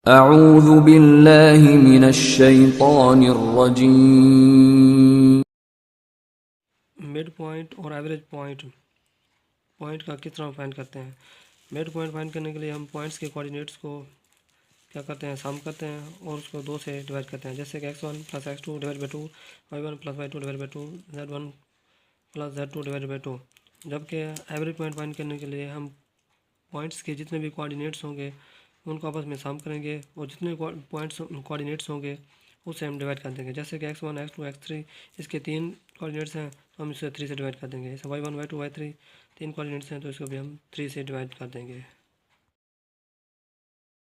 अऊज़ु बिल्लाहि मिनश शैतानिर रजीम। Mid point और average point का किस तरह फाइंड करते हैं। मिड पॉइंट फाइंड करने के लिए हम पॉइंट्स के कोऑर्डिनेट्स को क्या करते हैं, सम करते हैं और उसको 2 से डिवाइड करते हैं। जैसे कि x1 plus x2 divide by 2, y1 plus y2 divide by 2, z1 plus z2 divide by 2। जबकि एवरेज पॉइंट फाइंड करने के लिए हम पॉइंट्स के जितने भी कोऑर्डिनेट्स होंगे उनको आपस में सम करेंगे और जितने पॉइंट्स कोऑर्डिनेट्स होंगे उससे हम डिवाइड कर देंगे। जैसे कि x1 x2 x3 इसके 3 कोऑर्डिनेट्स हैं तो हम इसे 3 से डिवाइड कर देंगे। जैसे y1 y2 y3 3 कोऑर्डिनेट्स हैं तो इसको भी हम 3 से डिवाइड कर देंगे।